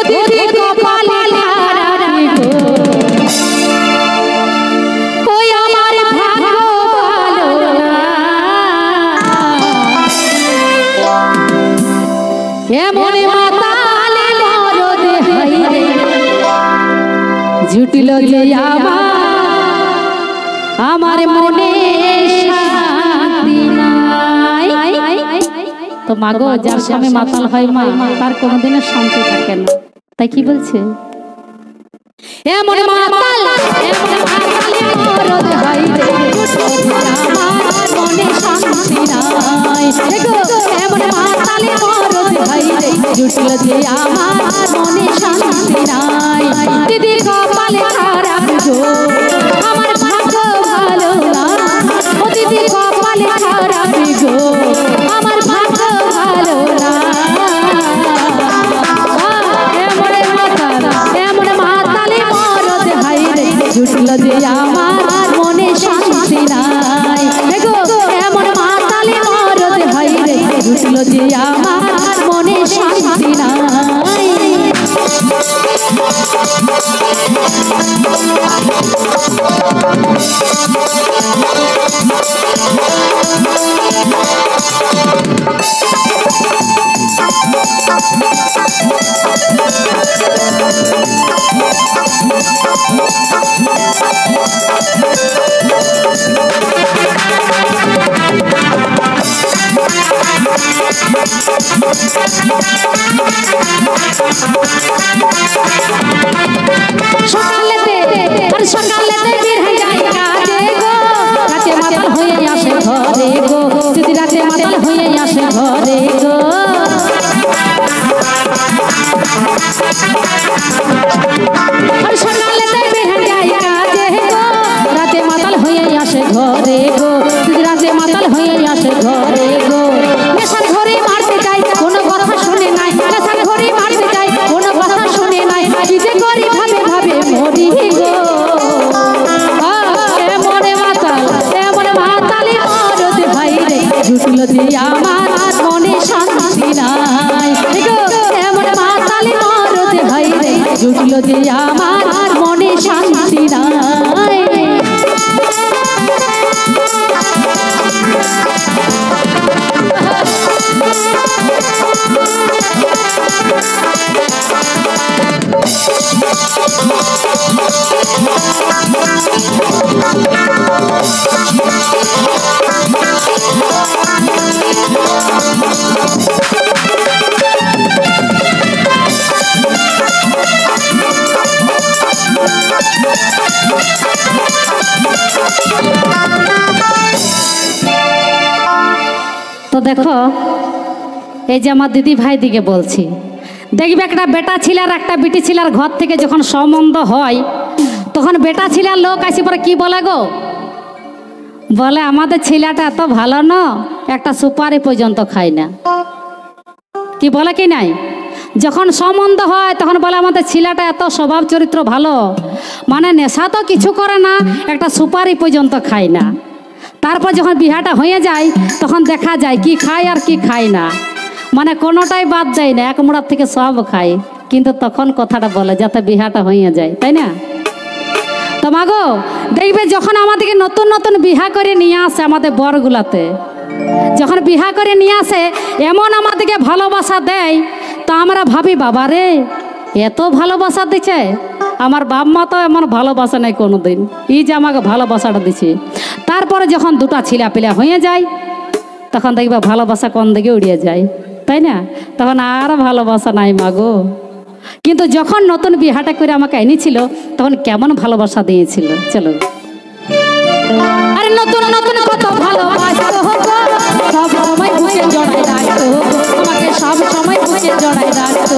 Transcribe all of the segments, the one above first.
দিদি কপালে খারাপি গো ওই আমার ভাগ্য ভালো না এমন মাতালে মরদ হইরে জুটল যে আমার মনে শান্তি নাই। তো মাগো যার স্বামী মাতাল হয় মা তার কোনোদিনের শান্তি থাকে না। তাই কি বলছে এমন মাতাল মরদ হইরে আমার মনে শান্তি নাই। এমন মাতাল মরদ হইরে জুটল যে আমার মনে শান্তি নাই। দিদি কপালে খারাপ গো আমার ভাগ্য ভালো না ও দিদি কপালে খারাপ গো আমার ভাগ্য ভালো না। এমন মাতালে মরদ হইরে জুটল যে আমার মনে শান্তি নাই। এমন মাতালে মরদ হইরে জুটল যে আমার মনে শান্তি নাই। সকালেতে বের হয়ে যায় কাজে গো রাতে মাতাল হয়ে আসে ঘরে গো দিদি রাতে মাতাল হয়ে আসে ঘরে গো সকালেতে বের হয়ে যায় কাজে গো রাতে মাতাল হয়ে আসে ঘরে গো দিদি রাতে মাতাল হয়ে আসে ঘরে গো নেশার ঘরে মারতে যাই কোনো কথা শুনে নাই নেশার ঘরে মারতে যাই কোনো কথা শুনে নাই কি যে করি ভাবে ভাবে মরি গো জুটল যে আমার মনে শান্তি নাই। এমন মাতালে মরদ হইরে জুটল যে আমার মনে শান্তি নাই। তো দেখো এই যে আমার দিদি ভাই দিকে বলছি দেখবে একটা বেটা ছিলার একটা বিটি ছিলার ঘর থেকে যখন সম্বন্ধ হয় তখন বেটা ছিলার লোক আসি পরে কি বলে গো বলে আমাদের ছেলেটা এত ভালো না একটা সুপারি পর্যন্ত খায় না। কি বলে কি নাই যখন সম্বন্ধ হয় তখন বলে আমাদের ছেলেটা এত স্বভাব চরিত্র ভালো মানে নেশা তো কিছু করে না একটা সুপারি পর্যন্ত খায় না। তারপর যখন বিহাটা হয়ে যায় তখন দেখা যায় কি খায় আর কি খায় না মানে কোনোটাই বাদ দেয় না এক মুড়ার থেকে সব খায় কিন্তু তখন কথাটা বলে যাতে বিহাটা হয়ে যায় তাই না। তো মাগো দেখবে যখন আমাদেরকে নতুন নতুন বিহা করে নিয়ে আসে আমাদের বরগুলাতে যখন বিহা করে নিয়ে আসে এমন আমাদেরকে ভালোবাসা দেয় তো আমরা ভাবি বাবা রে এত ভালোবাসা দিচ্ছে আমার বাপ মা তো এমন ভালোবাসা নেই কোনোদিন এই যে আমাকে ভালোবাসাটা দিচ্ছে। তারপরে যখন দুটা ছিলাপিলা হয়ে যায় তখন দেখবে ভালোবাসা কোন দিকে উড়িয়ে যায় তাই না তখন আর ভালোবাসা নাই মাগো। কিন্তু যখন নতুন বিহাটা করে আমাকে এনেছিল তখন কেমন ভালোবাসা দিয়েছিল চলো আরে নতুন নতুন কত ভালোবাসতো সব সময় বুকে জড়াই রাখতো আমাকে সব সময় বুকে জড়াই রাখতো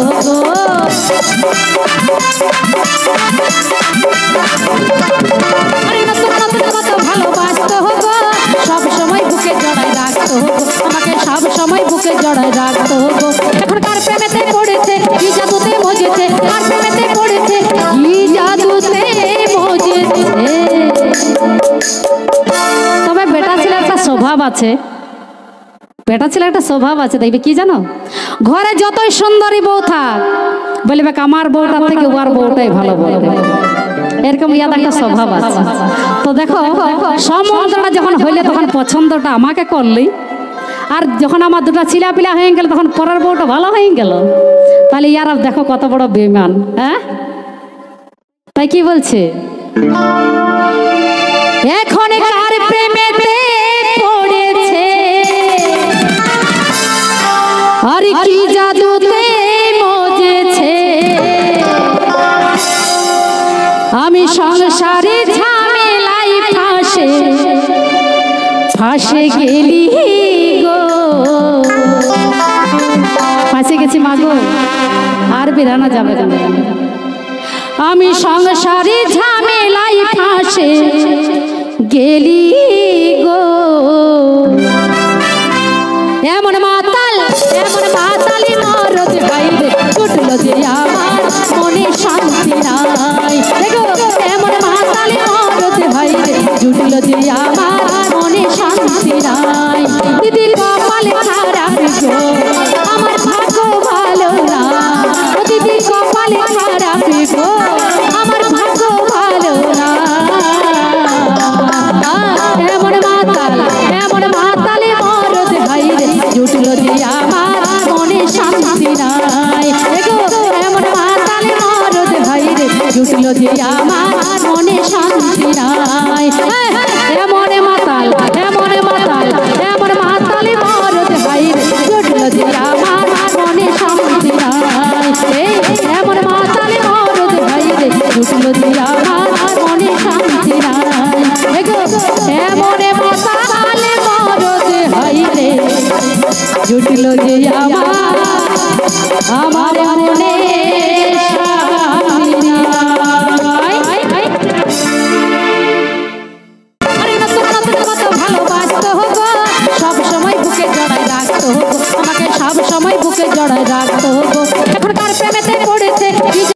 আরে নতুন নতুন কত ভালোবাসতো সব সময় বুকে জড়াই রাখতো আমাকে সব সময় বুকে জড়াই রাখতো। এখন কার প্রেমেতে পড়েছে কি জাদুতে মজেছে কার প্রেমেতে পড়েছে কি জাদুতে মজেছে। তবে বেটা ছেলের একটা স্বভাব আছে বেটা ছেলে একটা স্বভাব আছে, দেখবে কি জানো, ঘরে যতই সুন্দরী বউ থাক বলবে আমার বউটা থেকে ওর বউটাই ভালো বলবে, এরকম ইয়াদ একটা স্বভাব আছে। তো দেখো সম্বন্ধটা যখন হইলে তখন পছন্দটা আমাকে করলি, আর যখন আমার দুটো ছিলাপিলা হয়ে গেল তখন পরের বউটা ভালো হয়ে গেল, তাহলে ইয়ারা দেখো কত বড় বেঈমান। হ্যাঁ, তাই কি বলছে, এখন কার প্রেমেতে পড়েছে আর কি জাদুতে মজেছে, আমি সংসারে ঝামেলাই ফাঁসে গেলি গো, ফাঁসে গেছি মাগো, আর বেরানো যাবে না। আমি সংসারে ঝামেলাই ফাঁসে গেলি গো, এমন মাতালি মরদ বাইরে ছুটলো যে আমার মনে শান্তি নাই, দেখো এমন মাতালি মরদ বাইরে ছুটলো যে আমার মনে শান্তি নাই। দিদির কপালে খারাপ গো, আমার ভাগ্য ভালো না, দিদির কপালে খারাপ গো, আমার ভাগ্য ভালো না। এমন মাতালে মরদ বাইরে জুটলো যে আমার মনে শান্তি নাই, এমন মাতালে মরদ বাইরে জুটলো যে আমার